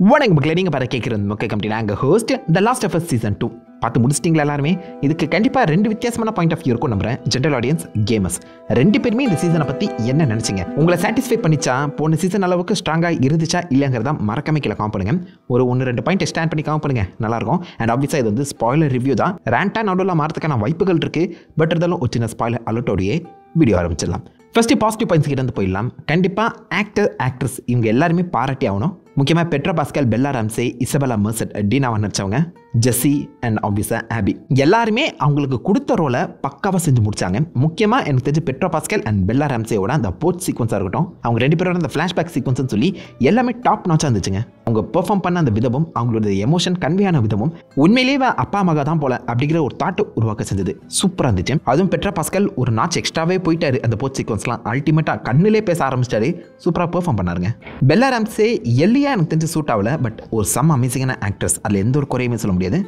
வணக்கம் மக்களே, நீங்கள் பார்த்து கேட்குறது முக்கிய கம்பெனி. நாங்கள் host the last of season 2 பார்த்து முடிச்சிட்டிங்களா எல்லாருமே? இதுக்கு கண்டிப்பாக 2 வித்தியாசமான பாயிண்ட் ஆஃப் வியூ இருக்கும் நம்புறேன். ஜென்ரல் ஆடியன்ஸ், கேமர்ஸ் 2 பேருமே இந்த சீசனை பற்றி என்ன நினச்சிங்க? உங்களை சாட்டிஸ்ஃபை பண்ணிச்சா? போன சீசன் அளவுக்கு ஸ்ட்ராங்காக இருந்துச்சா இல்லைங்கிறதா மறக்காம கீழே காம் பண்ணுங்க. ஒரு 1-2 பாயிண்ட் ஸ்டாண்ட் பண்ணி காம் பண்ணுங்க, நல்லாயிருக்கும். அண்ட் ஆப்வியஸாக இது வந்து ஸ்பாய்லர் ரிவ்யூ தான். ரேண்டாக நடுவில் மாறதுக்கான வாய்ப்புகள் இருக்குது. பட் இருந்தாலும் ஒரு சின்ன ஸ்பாய்லர் அலர்ட்டோடையே வீடியோ ஆரம்பிச்சிடலாம். ஃபஸ்ட்டு பாசிட்டிவ் பாயிண்ட்ஸ் கிட்ட வந்து போயிடலாம். கண்டிப்பாக ஆக்ட்ரஸ் இவங்க எல்லாருமே பாராட்டி ஆகணும். முக்கியமாக Pedro Pascal, Bella Ramsey, Isabela Merced, டீனாவை நடிச்சவங்க, ஜெஸ்ஸி அண்ட் ஆப்வியஸாக ஆபி எல்லாருமே அவங்களுக்கு கொடுத்த ரோலை பக்காவாக செஞ்சு முடிச்சாங்க. முக்கியமாக எனக்கு தெரிஞ்சு பெட்ரா பாஸ்கல் அண்ட் பெல்லா ராம்சேயோட அந்த போர்ட் சீக்வன்ஸாக இருக்கட்டும், அவங்க 2 பேரோட அந்த ஃப்ளாஷ்பேக் சீக்வன்ஸ்னு சொல்லி எல்லாமே டாப் நாச்சாக இருந்துச்சுங்க. அவங்க பெர்ஃபார்ம் பண்ண அந்த விதமும் அவங்களோட எமோஷன் கன்வேயான விதமும் உண்மையிலேயே அப்பா மகா தான் போல அப்படிங்கிற ஒரு தாட்டு உருவாக்க செஞ்சது. சூப்பராக இருந்துச்சு. அதுவும் பெட்ரா பாஸ்கல் ஒரு நாச் எக்ஸ்ட்ராவே போயிட்டாரு. அந்த போர்ட் சீக்வன்ஸ்லாம் அல்டிமேட்டாக கண்ணிலே பேச ஆரம்பிச்சிட்டாரு. சூப்பராக பெர்ஃபார்ம் பண்ணாருங்க. பெல்லா ராம்சே எல்லியா எனக்கு தெரிஞ்சு சூட் ஆகல. பட் ஒரு செம்ம அமேசிங்கான ஆக்ட்ரஸ், அதில் எந்த ஒரு குறையுமே சொல்ல முடியாது.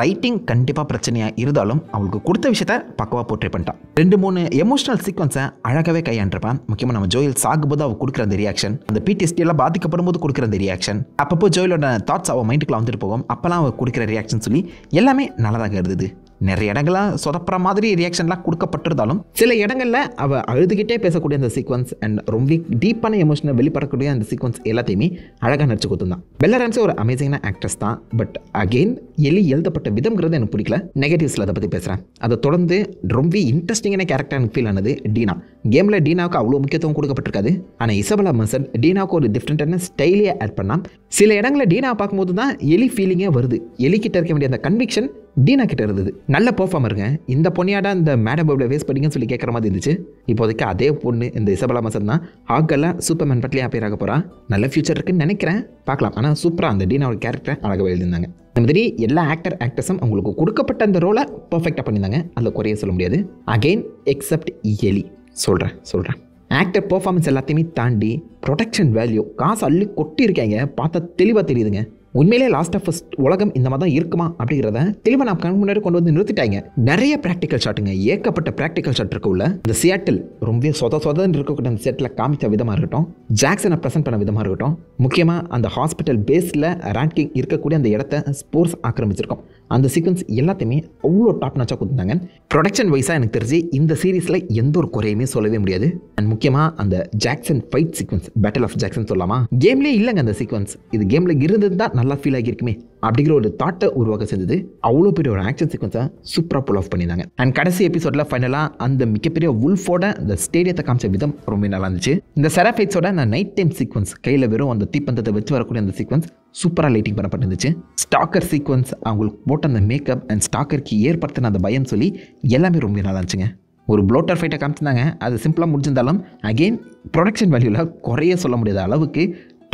ரைட்டிங் கண்டிப்பாக பிரச்சனையாக இருந்தாலும் அவங்களுக்கு கொடுத்த விஷயத்த பக்கவாக போர்ட்ரே பண்ணிட்டான். 2-3 எமோஷனல் சீக்வன்ஸை அழகாகவே கையாண்டிருப்பான். முக்கியமாக நம்ம ஜோயல் சாகும்போது அவள் கொடுக்குற அந்த ரியாக்ஷன், அந்த PTSD எல்லாம் பாதிக்கப்படும் போது கொடுக்குற அந்த ரியாக்ஷன், அப்பப்போ ஜோயலோட தாட்ஸ் அவள் மைண்டுக்குள்ள வந்துட்டு போகும். அப்போல்லாம் அவள் கொடுக்குற ரியாக்ஷன் சொல்லி எல்லாமே நல்லதாக இருந்தது. நிறைய இடங்கள்லாம் சொதப்புற மாதிரி ரியாக்ஷன்லாம் கொடுக்கப்பட்டிருந்தாலும் சில இடங்களில் அவள் அழுதுகிட்டே பேசக்கூடிய அந்த சீக்வன்ஸ் அண்ட் ரொம்ப டீப்பான எமோஷனை வெளிப்படக்கூடிய அந்த சீக்வன்ஸ் எல்லாத்தையுமே அழகாக நடிச்சு கொடுத்துருந்தான். பெல்லா ராம்சே ஒரு அமேசிங்கான ஆக்ட்ரஸ் தான். பட் அகெயின் எலி எழுதப்பட்ட விதம்ங்கிறது எனக்கு பிடிக்கல. நெகட்டிவ்ஸில் அதை பற்றி பேசுகிறேன். அதை தொடர்ந்து ரொம்ப இன்ட்ரெஸ்டிங்கான கேரக்டர் எனக்கு ஃபீல் ஆனது டீனா. கேமில் டீனாவுக்கு அவ்வளோ முக்கியத்துவம் கொடுக்கப்பட்டிருக்காது. ஆனால் இசபெல்லா மெர்செட் டீனாவுக்கு ஒரு டிஃப்ரெண்ட்டான ஸ்டைலியாக ஆட் பண்ணால் சில இடங்களில் டீனாவை பார்க்கும்போது தான் எலி ஃபீலிங்கே வருது. எலிக்கிட்ட இருக்க வேண்டிய அந்த கன்விக்ஷன் டீனா கிட்ட இருந்தது. நல்ல பெர்ஃபார்மருங்க. இந்த பொண்ணியாடா இந்த மேடம் பப்ளை வேஸ்ட் பண்ணிங்கன்னு சொல்லி கேட்குற மாதிரி இருந்துச்சு. இப்போதைக்கு அதே பொண்ணு இந்த இசபெல்லா மெர்செட் தான் ஹாக்கெல்லாம் சூப்பர்மேன் பட்லியாக பேர் ஆக போகிறா. நல்ல ஃபியூச்சர் இருக்குன்னு நினைக்கிறேன், பார்க்கலாம். ஆனால் சூப்பராக அந்த டீனாவோட கேரக்டர் அழகாக எழுதியிருந்தாங்க. இந்த மாதிரி எல்லா ஆக்டர்ஸும் அவங்களுக்கு கொடுக்கப்பட்ட அந்த ரோலை பர்ஃபெக்டாக பண்ணியிருந்தாங்க. அதில் குறைய சொல்ல முடியாது. அகெயின் எக்ஸப்ட் எலி சொல்கிறேன் ஆக்டர் பெர்ஃபார்மன்ஸ் எல்லாத்தையுமே தாண்டி ப்ரொடக்ஷன் வேல்யூ காசு அள்ளி கொட்டி இருக்காங்க. பார்த்தா தெளிவாக தெரியுதுங்க. உண்மையிலே லாஸ்ட் ஆஃப் உலகம் இந்த மாதிரி தான் இருக்குமா அப்படிங்கிறத தெளிவாக நான் கணக்கு முன்னாடி கொண்டு வந்து நிறுத்திட்டாங்க. நிறைய ப்ராக்டிக்கல் ஷாட்டுங்க, ஏகப்பட்ட ப்ராக்டிக்கல் ஷாட் இருக்குள்ள. இந்த சியாட்டில் ரொம்ப சொதன்னு இருக்கக்கூடிய அந்த செட்டில் காமிச்ச விதமாக இருக்கட்டும், ஜாக்சனை ப்ரெசென்ட் பண்ண விதமாக இருக்கட்டும், முக்கியமாக அந்த ஹாஸ்பிட்டல் பேஸில் ரேங்கிங் இருக்கக்கூடிய அந்த இடத்த ஸ்போர்ட்ஸ் ஆக்கிரமிச்சிருக்கோம். அந்த சீக்வன்ஸ் எல்லாத்தையுமே அவ்வளோ டாப் நாச்சாக கொடுத்துருந்தாங்க. ப்ரொடக்ஷன் வைஸாக எனக்கு தெரிஞ்சு இந்த சீரீஸில் எந்த ஒரு குறையுமே சொல்லவே முடியாது. அண்ட் முக்கியமாக அந்த Jackson fight sequence, battle of Jackson சொல்லலாமா, கேம்லேயே இல்லைங்க அந்த சீக்வன்ஸ். இது கேமில் இருந்தது தான் நல்லா ஃபீல் ஆகியிருக்குமே அப்படிங்கிற ஒரு தாட்டை உருவாக்க செஞ்சது. அவ்வளோ பெரிய ஒரு ஆக்ஷன் சீக்வன்ஸை சூப்பராக புல் ஆஃப் பண்ணியிருந்தாங்க. அண்ட் கடைசி எபிசோடில் ஃபைனலாக அந்த மிகப்பெரிய உல்ஃபோட அந்த ஸ்டேடியத்தை காமிச்ச விதம் ரொம்ப நல்லா இருந்துச்சு. இந்த செராஃபைட்ஸோட அந்த நைட் டைம் சீக்வன்ஸ், கையில் வெறும் அந்த தீப்பந்தத்தை வச்சு வரக்கூடிய அந்த சீக்வன்ஸ் சூப்பராக லைட்டிங் பண்ணப்பட்டிருந்துச்சு. ஸ்டாக்கர் சீக்வன்ஸ், அவங்களுக்கு போட்ட அந்த மேக்கப் அண்ட் ஸ்டாக்கருக்கு ஏற்படுத்தின அந்த பயம் சொல்லி எல்லாமே ரொம்ப நல்லா இருந்துச்சுங்க. ஒரு ப்ளோட்டர் ஃபைட்டை காமிச்சிருந்தாங்க. அது சிம்பிளாக முடிஞ்சிருந்தாலும் அகெயின் ப்ரொடக்ஷன் வேல்யூவில் குறைய சொல்ல முடியாத அளவுக்கு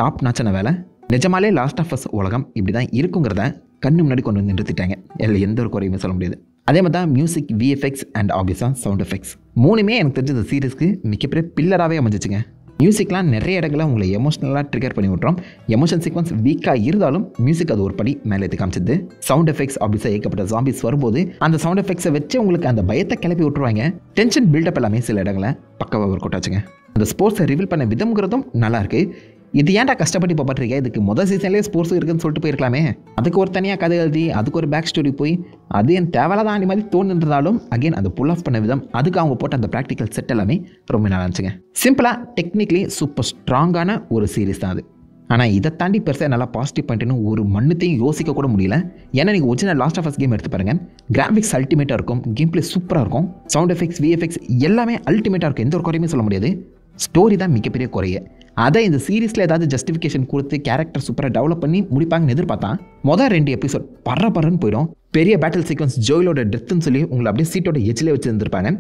டாப் நாச்சான வேலை. நிஜமாலே லாஸ்ட் ஆஃப் அஸ் உலகம் இப்படி தான் இருக்குங்கிறத கண்ணு முன்னாடி கொண்டு வந்து நிறுத்திட்டாங்க. இதில் எந்த ஒரு குறையுமே சொல்ல முடியாது. அதே மாதிரி தான் மியூசிக், VFX அண்ட் ஆப்வியஸாக சவுண்ட் எஃபெக்ட்ஸ் 3மே எனக்கு தெரிஞ்ச இந்த சீரீஸ்க்கு மிகப்பெரிய பில்லராகவே அமைஞ்சிச்சுங்க. மியூசிக்லாம் நிறைய இடங்களில் உங்களை எமோஷனலாக ட்ரிகர் பண்ணி விட்றோம். எமோஷன் சீக்வன்ஸ் வீக்காக இருந்தாலும் மியூசிக் அது ஒரு படி மேலே எடுத்து காமிச்சது. சவுண்ட் எஃபெக்ட்ஸ் ஆப்வியஸாக ஏகப்பட்ட ஜாம்பிஸ் வரும்போது அந்த சவுண்ட் எஃபெக்ட்ஸை வச்சு உங்களுக்கு அந்த பயத்தை கிளப்பி விட்டுருவாங்க. டென்ஷன் பில்டப் எல்லாமே சில இடங்களில் பக்கவாக ஒர்க் அவுட் ஆச்சுங்க. அந்த ஸ்போர்ட்ஸை ரிவீல் பண்ண விதம்ங்கிறதும் நல்லாயிருக்கு. இது ஏன்டா கஷ்டப்பட்டு இப்போ பண்ணுறீங்க? இதுக்கு முதல் சீசன்லேயே ஸ்போர்ட்ஸ் இருக்குன்னு சொல்லிட்டு போயிருக்கலாமே. அதுக்கு ஒரு தனியாக கதை எழுதி அதுக்கு ஒரு பேக் ஸ்டோரி போய் அது என் தேவையில்லாத ஆண்டி மாதிரி தோணுன்றதாலும் அகெயின் அது புல் ஆஃப் பண்ண விதம், அதுக்கு அவங்க போட்ட அந்த ப்ராக்டிக்கல் செட் எல்லாமே ரொம்ப நல்லா இருந்துச்சுங்க. சிம்பிளாக டெக்னிக்கலி சூப்பர் ஸ்ட்ராங்கான ஒரு சீரீஸ் தான் அது. ஆனால் இதை தாண்டி பெருசாக நல்லா பாசிட்டிவ் பாயிண்ட்னு ஒரு மண்ணுத்தையும் யோசிக்க கூட முடியல. ஏன்னா நீங்கள் original last of us game எடுத்து பாருங்கள். கிராஃபிக்ஸ் அல்டிமேட்டாக இருக்கும், கேம் பிளே சூப்பராக இருக்கும், சவுண்ட் எஃபெக்ட்ஸ், VFX எல்லாமே அல்டிமேட்டாக இருக்கும். எந்த ஒரு குறையுமே சொல்ல முடியாது. ஸ்டோரி தான் மிகப்பெரிய குறைய. அதை இந்த சீரீஸில் ஏதாவது ஜஸ்டிஃபிகேஷன் கொடுத்து கேரக்டர் சூப்பராக டெவலப் பண்ணி முடிப்பாங்கன்னு எதிர்பார்த்தா மொதல் 2 எபிசோட் பறன்னு போயிடும். பெரிய பேட்டில் சீக்வன்ஸ், ஜோயிலோட டெத்துன்னு சொல்லி உங்களை அப்படியே சீட்டோட எஜ்ஜில் வச்சுருந்துருப்பாங்க.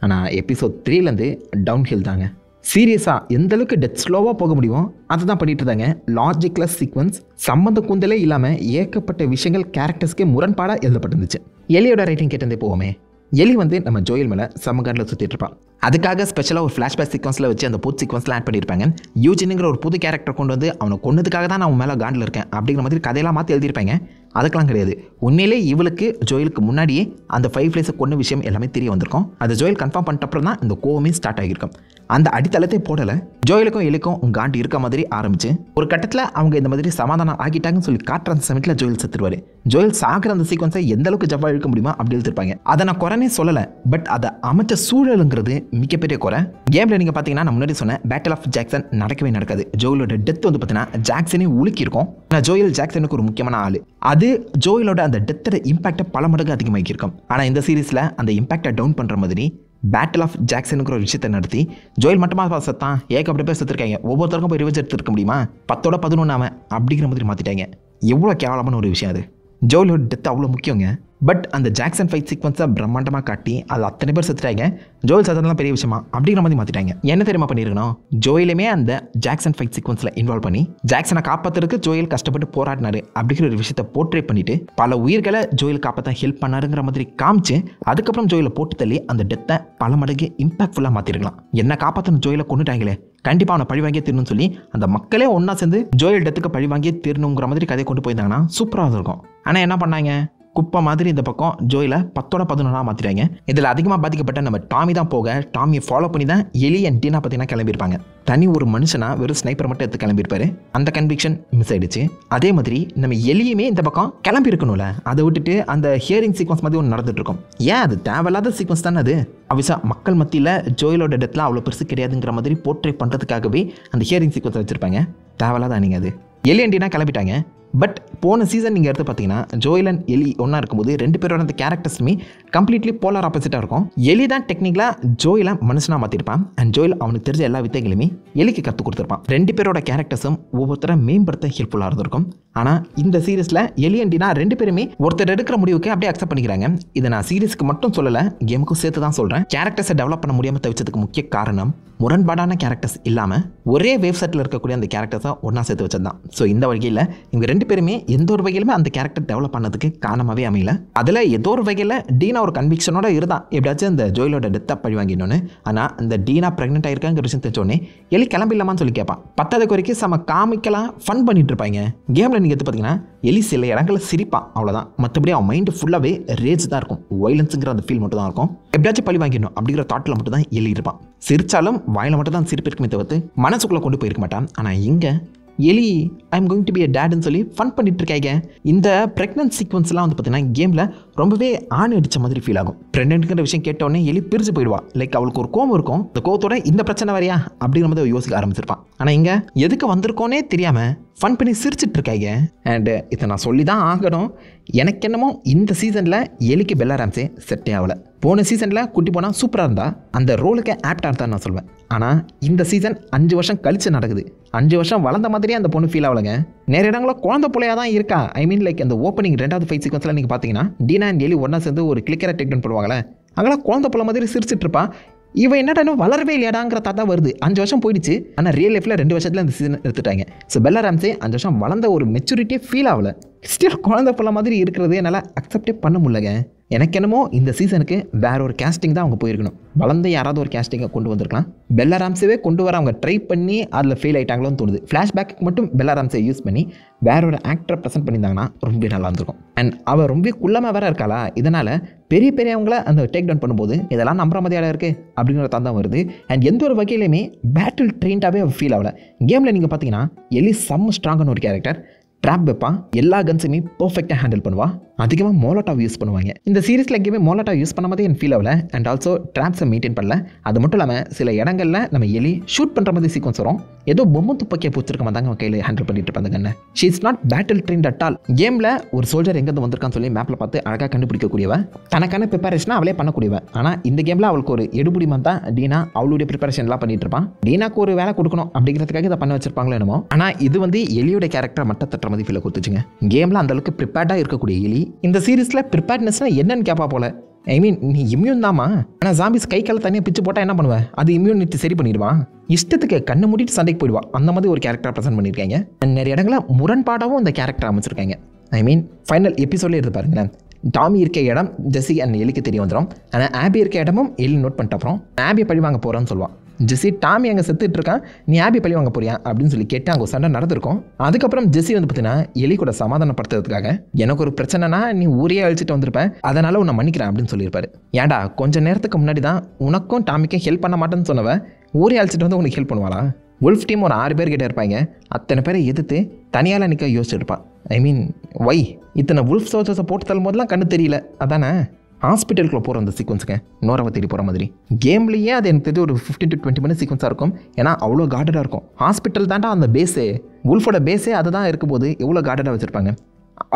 ஆனால் எபிசோட் 3லேருந்து டவுன் ஹில் தாங்க. சீரியஸாக எந்தளவுக்கு டெத் ஸ்லோவாக போக முடியுமோ அதை தான் பண்ணிட்டு இருந்தாங்க. லாஜிக்லெஸ் சீக்வன்ஸ், சம்மந்த கூந்தலே இல்லாமல் ஏகப்பட்ட விஷயங்கள் கேரக்டர்ஸ்க்கே முரண்பாடாக எழுதப்பட்டிருந்துச்சு. எலியோட ரைட்டிங் கேட்டதே போவோமே. எலி வந்து நம்ம ஜோயல் மேலே சமகாரில் சுற்றிட்டு இருப்பான். அதுக்காக ஸ்பெஷலாக ஒரு ஃப்ளாஷ்பேக் சீக்வன்ஸில் வச்சு அந்த போட் சீக்வன்ஸில் ஆட் பண்ணியிருப்பாங்க. யூஜினுங்கிற ஒரு புது கேரக்டர் கொண்டு வந்து அவனை கொண்டதுக்காக தான் நான் அவன் மேலே காண்டில் இருக்கேன் அப்படிங்கிற மாதிரி கதையெல்லாம் மாற்றி எழுதியிருப்பாங்க. அதுக்கெல்லாம் கிடையாது. உண்மையிலே இவளுக்கு ஜோயலுக்கு முன்னாடியே அந்த 5 ஃப்ளைஸை கொண்ட விஷயம் எல்லாமே தெரிய வந்திருக்கும். அது ஜோயல் கன்ஃபார்ம் பண்ணிட்ட அப்புறம் தான் இந்த கோவமே ஸ்டார்ட் ஆகியிருக்கும். அந்த அடித்தளத்தை போடலை. ஜோயலுக்கும் எலிக்கும் காண்டி இருக்க மாதிரி ஆரம்பிச்சு ஒரு கட்டத்தில் அவங்க இந்த மாதிரி சமாதானம் ஆகிட்டாங்கன்னு சொல்லி காட்டுற அந்த சமயத்தில் ஜோயல் செத்துருவாரு. ஜோயல் சாகிற அந்த சீக்வன்ஸை எந்த அளவுக்கு ஜவ்வா இழுக்க முடியுமா அப்படி எழுதிருப்பாங்க. அதை நான் குறைனே சொல்லலை, பட் அதை அமைச்ச சூழலுங்கிறது மிகப்பெரிய குறை. கேமில் நீங்கள் பார்த்தீங்கன்னா நான் முன்னாடி சொன்ன பேட்டில் ஆஃப் ஜாக்சன் நடக்கவே நடக்காது. ஜோயலோட டெத் வந்து பார்த்தீங்கன்னா ஜாக்சனே உலுக்கி இருக்கும். ஆனால் ஜோயல் ஜாக்சனுக்கு ஒரு முக்கியமான ஆள். அது ஜோயலோட அந்த டெத்தோட இம்பாக்டை பல மடங்கு அதிகமாகி இருக்கும். ஆனால் இந்த சீரீஸில் அந்த இம்பாக்டை டவுன் பண்ணுற மாதிரி பேட்டில் ஆஃப் ஜாக்சனுங்கிற ஒரு விஷயத்தை நடத்தி ஜோயல் மட்டுமா செத்தான், ஏகப்பட்ட பேர் செத்துருக்காங்க, ஒவ்வொருத்தருக்கும் போய் ரிவெஞ்ச் எடுத்துருக்க முடியுமா, 10-11 அவன் அப்படிங்கிற மாதிரி மாற்றிட்டாங்க. எவ்வளோ கேவலமான ஒரு விஷயம் அது. ஜோயலோட டெத் அவ்வளோ முக்கியங்க. பட் அந்த ஜாக்சன் ஃபைட் சீக்வன்ஸை பிரம்மாண்டமாக காட்டி அது அத்தனை பேர் செத்துட்டாங்க, ஜோயல் செத்ததெல்லாம் பெரிய விஷயமா அப்படிங்கிற மாதிரி மாற்றிட்டாங்க. என்ன தெரியுமா பண்ணியிருக்கணும், ஜோயலுமே அந்த ஜாக்சன் ஃபைட் சீக்வன்ஸில் இன்வால்வ் பண்ணி ஜாக்சனை காப்பாற்றுறதுக்கு ஜோயல் கஷ்டப்பட்டு போராடினாரு அப்படிங்கிற ஒரு விஷயத்தை போர்ட்ரேட் பண்ணிட்டு பல உயிர்களை ஜோயல் காப்பாற்ற ஹெல்ப் பண்ணாருங்கிற மாதிரி காமிச்சு அதுக்கப்புறம் ஜோயலை போட்டு தள்ளி அந்த டெத்தை பல மடங்கு இம்பாக்ட்ஃபுல்லாக மாற்றிருக்கலாம். என்ன காப்பாற்றின ஜோயலை கொண்டுட்டாங்களே, கண்டிப்பாக அவனை பழி வாங்கியே தீரணும்னு சொல்லி அந்த மக்களே ஒன்றா சேர்ந்து ஜோயல் டெத்துக்கு பழி வாங்கியே தீரணுங்கிற மாதிரி கதையை கொண்டு போயிருந்தாங்கன்னா சூப்பராக இருக்கும். ஆனால் என்ன பண்ணாங்க, குப்பை மாதிரி இந்த பக்கம் ஜோயில 10-11 மாற்றிட்டாங்க. இதில் அதிகமாக பாதிக்கப்பட்ட நம்ம டாமி தான் போக, டாமியை ஃபாலோ பண்ணி தான் எலி அண்ட் டீனா பார்த்தீங்கன்னா கிளம்பியிருப்பாங்க. தனி ஒரு மனுஷனா வெறும் ஸ்னைப்பர் மட்டும் எடுத்து கிளம்பியிருப்பாரு. அந்த கன்விக்ஷன் மிஸ் ஆயிடுச்சு. அதே மாதிரி நம்ம எலியுமே இந்த பக்கம் கிளம்பி இருக்கணும்ல, அதை விட்டுட்டு அந்த ஹியரிங் சீக்வன்ஸ் மாதிரி ஒன்று நடந்துட்டு இருக்கும். ஏன் அது தேவையில்லாத சீக்வன்ஸ் தானே அது. அவிசா மக்கள் மத்தியில் ஜோயலோட டெத்லாம் அவ்வளோ பெருசு கிடையாதுங்கிற மாதிரி போர்ட்ரேட் பண்ணுறதுக்காகவே அந்த ஹியரிங் சீக்வன்ஸ் வச்சுருப்பாங்க. தேவையில்லாத நீங்கள் அது. எலி அண்ட் டீனா கிளம்பிட்டாங்க. பட் போன சீசன் நீங்கள் எடுத்து பார்த்தீங்கன்னா ஜோயல் அண்ட் எலி ஒன்றா இருக்கும்போது ரெண்டு பேரோட அந்த கேரக்டர்ஸுமே கம்ப்ளீட்லி போலார் ஆப்போசிட்டாக இருக்கும். எலி தான் டெக்னிக்கலாக ஜோயிலை மனுஷனாக மாற்றிருப்பான் அண்ட் ஜோயல் அவனுக்கு தெரிஞ்ச எல்லா வித்தைகளுமே எலிக்கு கற்றுக் கொடுத்துருப்பான். ரெண்டு பேரோட கேரக்டர்ஸும் ஒவ்வொருத்தரை மேம்படுத்த ஹெல்ப்ஃபுல்லாக இருந்திருக்கும். ஆனால் இந்த சீரீஸில் எலி அண்ட் டீனா ரெண்டு பேருமே ஒருத்தர் எடுக்கிற முடிவுக்கு அப்படியே அக்செப்ட் பண்ணிக்கிறாங்க. இதை நான் சீரீஸ்க்கு மட்டும் சொல்லலை, கேமுக்கும் சேர்த்து தான் சொல்கிறேன். கேரக்டர்ஸை டெவலப் பண்ண முடியாமல் தவிச்சதுக்கு முக்கிய காரணம் முரண்பாடான கேரக்டர்ஸ் இல்லாமல் ஒரே வேவ் செட்டில் இருக்கக்கூடிய அந்த கேரக்டர்ஸை ஒன்றா சேர்த்து வச்சது தான். ஸோ இந்த வகையில் இவங்க ரெண்டு பேருமே எந்த ஒரு வகையிலுமே அந்த கேரக்டர் டெவலப் பண்ணதுக்கு காரணமாகவே அமையல. அதில் ஏதோ ஒரு வகையில் டீனா ஒரு கன்விக்ஷனோட இருந்தான், எப்படியாச்சும் இந்த ஜோயலோட டெத்தை பழி வாங்கிடணும்னு. ஆனால் இந்த டீனா ப்ரெக்னென்ட் ஆயிருக்காங்கிற விஷயம் தெரிஞ்சோடனே எலி கிளம்பிடலாமான்னு சொல்லி கேட்பான். 10வது வரைக்கும் செம்ம காமிக்கலாம் ஃபன் பண்ணிட்டு இருப்பாங்க. கேமில் நீங்கள் எடுத்து பார்த்தீங்கன்னா எலி சில இடங்களில் சிரிப்பான், அவ்வளோதான். மற்றபடி அவன் மைண்டு ஃபுல்லாகவே ரேஜ் தான் இருக்கும், வயலன்ஸுங்கிற அந்த ஃபீல் மட்டும் தான் இருக்கும். எப்படியாச்சும் பழி வாங்கிடணும் அப்படிங்கிற தாட்டில் மட்டும் தான் எலி இருப்பான். சிரிச்சாலும் வாயில் மட்டும் தான் சிரிப்பு இருக்குமே தவிர்த்து மனசுக்குள்ளே கொண்டு போயிருக்க மாட்டான். ஆனால் இங்கே Ellie I am going to be a டேட்னு சொல்லி ஃபன் பண்ணிட்டு இருக்காங்க. இந்த ப்ரெக்னன்ட் சீக்வன்ஸ்லாம் வந்து பார்த்தீங்கன்னா கேமில் ரொம்பவே ஆணி அடித்த மாதிரி ஃபீல் ஆகும். ப்ரெக்னென்ட்ங்கிற விஷயம் கேட்டோடனே எலி பிரிஞ்சு போயிடுவா. லைக் அவளுக்கு ஒரு கோவம் இருக்கும், இந்த கோவத்தோட இந்த பிரச்சனை வரையா அப்படிங்கிற மாதிரி யோசிக்க ஆரம்பிச்சிருப்பான். ஆனால் இங்கே எதுக்கு வந்திருக்கோன்னே தெரியாமல் ஃபன் பண்ணி சிரிச்சிட்டு இருக்காங்க. அண்டு இதை நான் சொல்லி தான் ஆகணும், எனக்கு என்னமோ இந்த சீசனில் எலிக்கு பெல்லா ராம்சே செட்டே ஆகலை. போன சீசனில் குட்டி போனால் சூப்பராக இருந்தா அந்த ரோலுக்கு ஆப்டாக இருந்தான்னு நான் சொல்வேன். ஆனால் இந்த சீசன் 5 வருஷம் கழிச்சு நடக்குது. 5 வருஷம் வளர்ந்த மாதிரியே அந்த பொண்ணு ஃபீல் ஆகலைங்க. நிறைய இடங்களில் குழந்தை பிள்ளையாக தான் இருக்கா. ஐ மீன் லைக் அந்த ஓப்பனிங் 2வது ஃபைட் சீக்வன்ஸில் நீங்கள் பார்த்தீங்கன்னா டீனா அண்ட் எலி ஒன்றா சேர்ந்து ஒரு கிளிக்கரை டேக் டவுன் பண்ணுவாங்களே, அங்கெல்லாம் குழந்தை பிள்ளை மாதிரி சிரிச்சிட்டு இருப்பா. இவன் என்னடா இன்னும் வளரவே இல்லையாடாங்கிற தாத்தா வருது. 5 வருஷம் போயிடுச்சு, ஆனால் ரியல் லைஃப்பில் 2 வருஷத்தில் இந்த சீசன் எடுத்துட்டாங்க. ஸோ பெல்லா ராம்சே 5 வருஷம் வளர்ந்த ஒரு மெச்சூரிட்டியே ஃபீல் ஆகலை. ஸ்டில் குழந்தை பிள்ளை மாதிரி இருக்கிறது என்னால் அக்செப்டே பண்ண முடியலங்க. எனக்கு என்னமோ இந்த சீசனுக்கு வேற ஒரு கேஸ்டிங் தான் அவங்க போயிருக்கணும். வளர்ந்து யாராவது ஒரு கேஸ்டிங்கை கொண்டு வந்திருக்கலாம். பெல்லா ராம்சேவே கொண்டு வர அவங்க ட்ரை பண்ணி அதில் ஃபெயில் ஆகிட்டாங்களோன்னு தோணுது. ஃப்ளாஷ்பேக்கு மட்டும் பெல்லா ராம்சே யூஸ் பண்ணி வேற ஒரு ஆக்டரை ப்ரெசென்ட் பண்ணியிருந்தாங்கன்னா ரொம்ப நல்லா இருந்திருக்கும். அண்ட் அவள் ரொம்ப குள்ளமாக வேற இருக்காளா, இதனால் பெரிய பெரியவங்கள அந்த டேக் டவுன் பண்ணும்போது இதெல்லாம் நம்புற மாதிரியாக இருக்குது அப்படிங்கிற தான் வருது. அண்ட் எந்த ஒரு வகையிலுமே பேட்டில் ட்ரெயின்டாகவே ஃபீல் ஆகலை. கேமில் நீங்கள் பார்த்தீங்கன்னா எலி செம்ம ஸ்ட்ராங்கான ஒரு கேரக்டர். ட்ராப் வைப்பான், எல்லா கன்ஸுமே பர்ஃபெக்டாக ஹேண்டில் பண்ணுவான். அதிகமாக மோலோட்டாவ் யூஸ் பண்ணுவாங்க. இந்த சீரீஸில் எங்கேயுமே மோலோட்டாவ் யூஸ் பண்ண மாதிரி எனக்கு ஃபீல் ஆகல. அண்ட் ஆல்சோ ட்ராப்ஸை மெயின்டைன் பண்ணல. அது மட்டும் இல்லாமல் சில இடங்களில் நம்ம எலி ஷூட் பண்ணுற மாதிரி சீக்வன்ஸ் வரும். ஏதோ பொம்மை துப்பாக்கியை பூச்சிருக்க மாதிரி அவன் கையில் ஹேண்டில் பண்ணிட்டு இருப்பாங்க கண்ணை. She is not battle trained at all. கேமில் ஒரு சோல்ஜர் எங்கேருந்து வந்திருக்கான்னு சொல்லி மேப்பில் பார்த்து அழகாக கண்டுபிடிக்கக்கூடியவ, தனக்கான ப்ரிப்பரேஷனாக அவளே பண்ணக்கூடியவ. ஆனால் இந்த கேமில் அவளுக்கு ஒரு எடுபடிமாக தான் டீனா அவளுடைய ப்ரிப்பரேஷன்லாம் பண்ணிட்டு இருப்பான். டீனாக்கு ஒரு வேலை கொடுக்கணும் அப்படிங்கிறதுக்காக இதை பண்ண வச்சிருப்பாங்களோ என்னமோ. ஆனால் இது வந்து எலியோட கேரக்டர் மட்ட தட்டுற மாதிரி ஃபீல் கொடுத்துச்சுங்க. கேமில் அந்தளவுக்கு ப்ரிப்பேர்டாக இருக்கக்கூடிய எலி இந்த சீரீஸில் ப்ரிப்பேர்ட்னஸ்னா என்னன்னு கேட்பா போல. ஐ மீன் நீ இம்யூன் தாமா, ஆனால் ஜாம்பிஸ் கை கால தனியாக பிச்சு போட்டால் என்ன பண்ணுவேன், அது இம்யூனிட்டி சரி பண்ணிடுவான். இஷ்டத்துக்கு கண்ணை மூடிட்டு சண்டைக்கு போயிடுவா. அந்த மாதிரி ஒரு கேரக்டர் ப்ரெசென்ட் பண்ணியிருக்காங்க. நிறைய இடங்களில் முரண்பாடாகவும் இந்த கேரக்டர் அமைச்சிருக்காங்க. ஐ மீன் ஃபைனல் எபிசோட்லேயே இருந்து பாருங்களேன், டாமி இருக்க இடம் ஜெஸி அண்ட் எலிக்கு தெரிய வந்துடும். ஆனால் ஆபி இருக்க இடமும் எலி நோட் பண்ணிட்ட அப்புறம் ஆபியை பழி வாங்க போகிறான்னு சொல்லுவான். ஜெஸ்ஸி டாமி அங்கே செத்துட்டு இருக்கான், நீ ஆபி பழி வாங்க போறியா அப்படின்னு சொல்லி கேட்டு அங்கே சண்டை நடந்திருக்கும். அதுக்கப்புறம் ஜெஸ்ஸி வந்து பார்த்தீங்கன்னா எலி கூட சமாதானப்படுத்துறதுக்காக எனக்கு ஒரு பிரச்சனைனா நீ ஊரையே அழிச்சிட்டு வந்திருப்பேன், அதனால உன்னை மன்னிக்கிறேன் அப்படின்னு சொல்லியிருப்பாரு. ஏன்டா கொஞ்சம் நேரத்துக்கு முன்னாடி தான் உனக்கும் டாமிக்கும் ஹெல்ப் பண்ண மாட்டேன்னு சொன்னவன் ஊரே அழிச்சிட்டு வந்து உனக்கு ஹெல்ப் பண்ணுவாளா? உல்ஃப் டீம் ஒரு 6 பேர் கிட்ட இருப்பாங்க, அத்தனை பேரை எதிர்த்து தனியால் நிற்க யோசிச்சிருப்பான். ஐ மீன் ஒய் இத்தனை உல்ஃப் சோல்ஜர்ஸை போட்டு தள்ளும் போதெல்லாம் கண்ணு தெரியல, அதானே? ஹாஸ்பிட்டலுக்குள்ளே போகிற அந்த சீக்வன்ஸுங்க நோராவை தேடி போகிற மாதிரி கேம்லேயே அது எனக்கு தெரிஞ்சு ஒரு 15 to 20 minutes சீக்வன்ஸாக இருக்கும். ஏன்னா அவ்வளோ கார்டடாக இருக்கும். ஹாஸ்பிட்டல் தாண்டா அந்த பேஸே, உல்ஃபோட பேஸே அதுதான் இருக்கும்போது எவ்வளோ கார்டடாக வச்சுருப்பாங்க.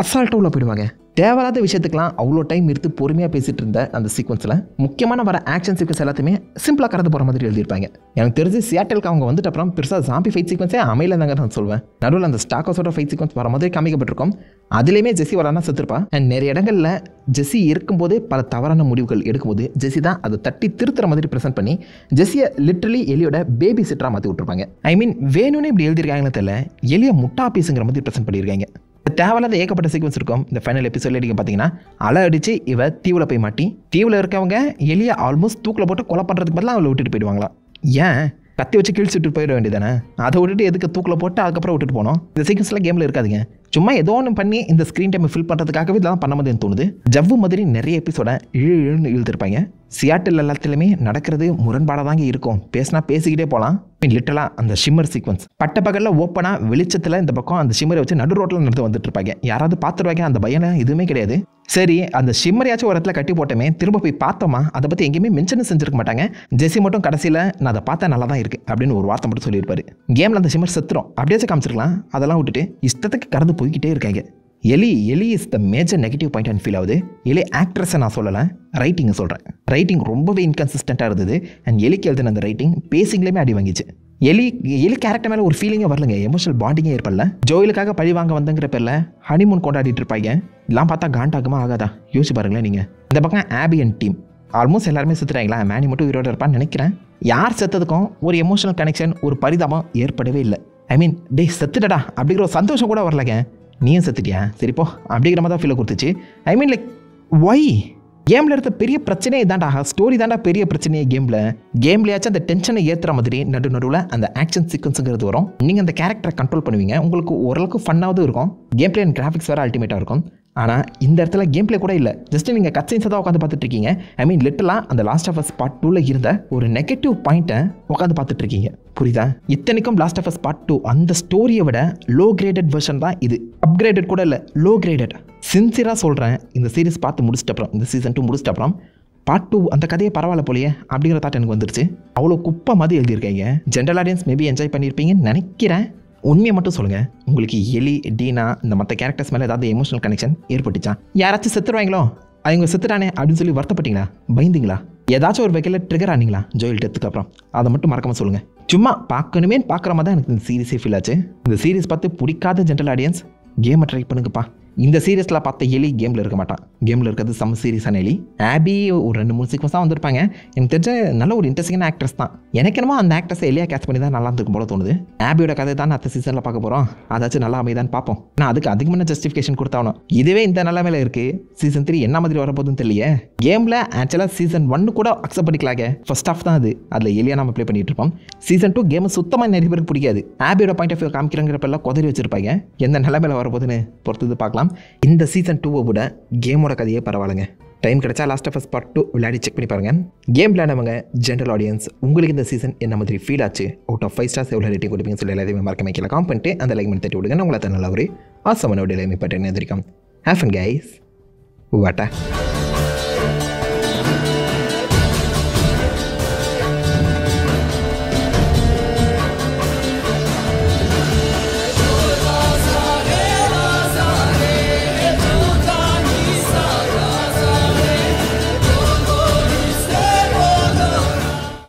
அசால்ட்டாக உள்ள போயிடுவாங்க. தேவையில்லாத விஷயத்துக்குலாம் அவ்வளோ டைம் எடுத்து பொறுமையாக பேசிகிட்டு இருந்த அந்த சீக்வன்ஸில் முக்கியமான வர ஆக்ஷன் சீக்வன்ஸ் எல்லாத்தையுமே சிம்பிளாக கடந்து போகிற மாதிரி எழுதியிருப்பாங்க. எனக்கு தெரிஞ்சு சியாட்டலுக்கு அவங்க வந்துட்டு அப்புறம் பெருசாக ஜாம்பி ஃபைட் சீக்வன்ஸே அமையலதாங்க நான் சொல்வேன். நடுவில் அந்த ஸ்டாக்கோஸோட ஃபைட் சீக்வன்ஸ் வர மாதிரி காமிக்கப்பட்டிருக்கும். அதுலேயுமே ஜெஸ்ஸி வரானா செத்துருப்பா. அண்ட் நிறைய இடங்களில் ஜெஸ்ஸி இருக்கும்போதே பல தவறான முடிவுகள் எடுக்கும்போது ஜெஸ்ஸி தான் அதை தட்டி திருத்துற மாதிரி ப்ரெசென்ட் பண்ணி ஜெஸ்ஸியை லிட்டரலி எலியோட பேபி சிட்டராக மாற்றி விட்டுருப்பாங்க. ஐ மீன் வேணும்னே இப்படி எழுதியிருக்காங்கன்னு தெரியல, எலியை முட்டா பீஸுங்கிற மாதிரி ப்ரெசென்ட் பண்ணியிருக்காங்க. தேவையில்லாத ஏகப்பட்ட சீக்வன்ஸ் இருக்கும். இந்த ஃபைனல் எபிசோட்ல நீங்கள் பார்த்தீங்கன்னா அலை அடித்து இவ தீவில் போய் மாட்டி தீவில் இருக்கவங்க எலியை ஆல்மோஸ்ட் தூக்கில் போட்டு கொலை பண்ணுறதுக்கு பதிலாக அவளை விட்டுட்டு போயிடுவாங்களா? ஏன் கத்தி வச்சு கிழிச்சுட்டு போயிட வேண்டியதானே? அதை விட்டுட்டு எதுக்கு தூக்கில் போட்டு அதுக்கப்புறம் விட்டுட்டு போனோம்? இந்த சீக்வன்ஸ்லாம் கேமில் இருக்காதுங்க. சும்மா ஏதோ ஒன்று பண்ணி இந்த ஸ்க்ரீன் டைமை ஃபில் பண்ணுறதுக்காகவே இதெல்லாம் பண்ண மாதிரி தோணுது. ஜவ்வு மாதிரி நிறைய எபிசோட இழுன்னு இழுத்துருப்பாங்க. சியாட்டில் எல்லாத்துலேயுமே நடக்கிறது முரண்பாடாக தாங்க இருக்கும். பேசினா பேசிக்கிட்டே போகலாம். லிட்டலாக அந்த ஷிம்மர் சீக்வன்ஸ் பட்ட பகலில் ஓப்பனாக வெளிச்சத்தில் இந்த பக்கம் அந்த ஷிம்மரை வச்சு நடு ரோட்டில் நடந்து வந்துட்டு இருப்பாங்க. யாராவது பார்த்துருவாங்க, அந்த பையனை எதுவுமே கிடையாது. சரி அந்த ஷிம்மரையாச்சும் ஒரு இடத்துல கட்டி போட்டோமே, திரும்ப போய் பார்த்தோமா, அதை பற்றி எங்கேயுமே மென்ஷன் செஞ்சிருக்க மாட்டாங்க. ஜெஸ்ஸி மட்டும் கடைசியில் நான் அதை பார்த்தா நல்லா தான் இருக்குது அப்படின்னு ஒரு வார்த்தை மட்டும் சொல்லியிருப்பாரு. கேமில் அந்த ஷிம்மர் செத்துரும் அப்படியாச்சும் காமிச்சிருக்கலாம். அதெல்லாம் விட்டுட்டு இஷ்டத்துக்கு கடந்து போய்கிட்டே இருக்காங்க. எலி is the major negative point and feel ஆகுது. எலி ஆக்ட்ரஸை நான் சொல்லலை, ரைட்டிங்கை சொல்கிறேன். ரைட்டிங் ரொம்பவே இன்கன்சிஸ்டண்ட்டாக இருந்தது. அண்ட் எலிக்கு எழுதின அந்த ரைட்டிங் பேசிங்லேயுமே அடி வாங்கிச்சு. எலி கேரக்டர் மேலே ஒரு ஃபீலிங்கே வரலங்க, எமோஷனல் பாண்டிங்கே ஏற்படல. ஜோயிலுக்காக பழி வாங்க வந்தங்கிற பேரில் ஹனிமூன் கொண்டாடிட்டு இருப்பாங்க. இதெல்லாம் பார்த்தா காண்டாகுமா ஆகாதா யோசிச்சு பாருங்களேன் நீங்கள். இந்த பக்கம் ஆபி அண்ட் டீம் ஆல்மோஸ்ட் எல்லாருமே செத்துட்டாங்களா, மேனி மட்டும் உயிரோடு இருப்பான்னு நினைக்கிறேன். யார் செத்ததுக்கும் ஒரு எமோஷனல் கனெக்ஷன் ஒரு பரிதாபம் ஏற்படவே இல்லை. ஐ மீன் டே செத்துட்டடா அப்படிங்கிற ஒரு சந்தோஷம் கூட வரலங்க. நீயும் செத்துட்டியா சரிப்போ அப்படிங்கிற மாதிரி தான் ஃபீலை கொடுத்துச்சு. ஐ மீன் லைக் ஒய் கேமில் இருக்க பெரிய பிரச்சனையே இதாண்டா, ஸ்டோரி தாண்டா பெரிய பிரச்சனையே. கேம்லையாச்சும் அந்த டென்ஷனை ஏற்றுற மாதிரி நடுவில் அந்த ஆக்ஷன் சீக்வன்ஸுங்கிறது வரும். நீங்கள் அந்த கேரக்டரை கண்ட்ரோல் பண்ணுவீங்க, உங்களுக்கு ஓரளவுக்கு ஃபன்னாவது இருக்கும். கேம் பிளே அண்ட் கிராஃபிக்ஸ் வேறு அல்டிமேட்டாக இருக்கும். ஆனால் இந்த இடத்துல கேம் பிளே கூட இல்லை, ஜஸ்ட் நீங்கள் கட் சீன்ஸை தான் உட்காந்து பார்த்துட்டு இருக்கீங்க. ஐ மீன் லிட்டலாக அந்த லாஸ்ட் ஆஃப் அஸ் பார்ட் 2ல் இருந்த ஒரு நெகட்டிவ் பாயிண்ட்டை உட்காந்து பார்த்துட்டு இருக்கீங்க. புரியுதா? இத்தனைக்கும் லாஸ்ட் ஆஃப் அஸ் பார்ட் 2 அந்த ஸ்டோரியை விட லோ கிரேடட் வெர்ஷன் தான் இது. அப்கிரேடட் கூட இல்லை, லோ கிரேடட். சின்சியராக சொல்கிறேன், இந்த சீரிஸ் பார்த்து முடிச்சிட்ட அப்புறம், இந்த சீசன் 2 முடிச்சிட்ட அப்புறம் பார்ட் 2 அந்த கதையை பரவாயில்ல போலையே அப்படிங்கிற தாட் எனக்கு வந்துருச்சு. அவ்வளோ குப்பை மாதிரி எழுதியிருக்கீங்க. ஜென்ரல் ஆடியன்ஸ் மேபி என்ஜாய் பண்ணியிருப்பீங்கன்னு நினைக்கிறேன். உண்மையை மட்டும் சொல்லுங்கள், உங்களுக்கு எலி டீனா இந்த மற்ற கேரக்டர்ஸ் மேலே ஏதாவது எமோஷனல் கனெக்ஷன் ஏற்பட்டுச்சா? யாராச்சும் செத்துருவாங்களோ, அவங்க செத்துட்டானே அப்படின்னு சொல்லி வருத்தப்பட்டீங்களா, பயந்தீங்களா, ஏதாச்சும் ஒரு வகையில் ட்ரிகர் ஆனீங்களா ஜோயில் டெத்துக்கு அப்புறம்? அதை மட்டும் மறக்காமல் சொல்லுங்கள். சும்மா பார்க்கணுமே பார்க்குற மாதிரி தான் எனக்கு இந்த சீரிஸே ஃபீல் ஆச்சு. இந்த சீரிஸ் பார்த்து பிடிக்காத ஜென்ரல் ஆடியன்ஸ் கேமை ட்ரை பண்ணுங்கப்பா. இந்த சீரியஸில் பார்த்த எலி கேமில் இருக்க மாட்டான். கேமில் இருக்கிறது செம்ம சீரியஸான எலி. ஆபி ஒரு 2-3 சீக்வன்ஸ் தான் வந்திருப்பாங்க. எனக்கு தெரிஞ்ச நல்ல ஒரு இன்ட்ரெஸ்டிங்கான ஆக்ட்ரஸ் தான். எனக்கு என்னமோ அந்த ஆக்ட்ரஸை எலியாக கேட்ச் பண்ணி தான் நல்லா இருக்கும் போல தோணுது. ஆபியோட கதை தான் அடுத்த சீசனில் பார்க்க போகிறோம். அதாச்சும் நல்லா அமைதான்னு பார்ப்போம். ஆனால் அதுக்கு அதிகமான ஜஸ்டிஃபிகேஷன் கொடுத்தாகணும். இதுவே இந்த நிலைமையில் இருக்குது. சீசன் 3 என்ன மாதிரி வரப்போகுதுன்னு தெரியலையே. கேமில் ஆக்சுவலாக சீசன் 1 கூட அக்செப்ட் பண்ணிக்கலாங்க. ஃபர்ஸ்ட் ஆஃப் தான் அது, அதில் எலியாக நம்ம ப்ளே பண்ணிட்டு இருப்போம். சீசன் 2 கேம் சுத்தமாக நிறைய பேருக்கு பிடிக்காது. ஆபியோட பாயிண்ட் ஆஃப் வியூ காமிக்கிறங்கிறப்பெல்லாம் குதறி வச்சிருப்பாங்க. எந்த நிலைமையில் வரப்போகுதுன்னு பொறுத்து பார்க்கலாம். இந்த சீசன் 2 விட கேமோட கதையே பரவாயில்லைங்க. டைம் கிடைச்சா லாஸ்ட் ஆஃப் அஸ் பார்ட் 2 விளையாடி செக் பண்ணி பாருங்கள். கேம் விளையாடவங்க ஜென்ரல் ஆடியன்ஸ் உங்களுக்கு இந்த சீசன் என்ன மாதிரி ஃபீல் ஆச்சு, அவுட் ஆஃப் 5 ஸ்டார்ஸ் எவ்வளோ ரேட்டிங் கொடுப்பீங்கன்னு சொல்லி எல்லாத்தையுமே மறக்காம கீழே காமெண்ட் பண்ணிட்டு அந்த லைக் பண்ணி தட்டி விடுங்க. உங்களை நல்ல ஒரு ஆசமான வீடியோவில் மீட் பண்ணுறேன். Have fun guys. வாட்டா.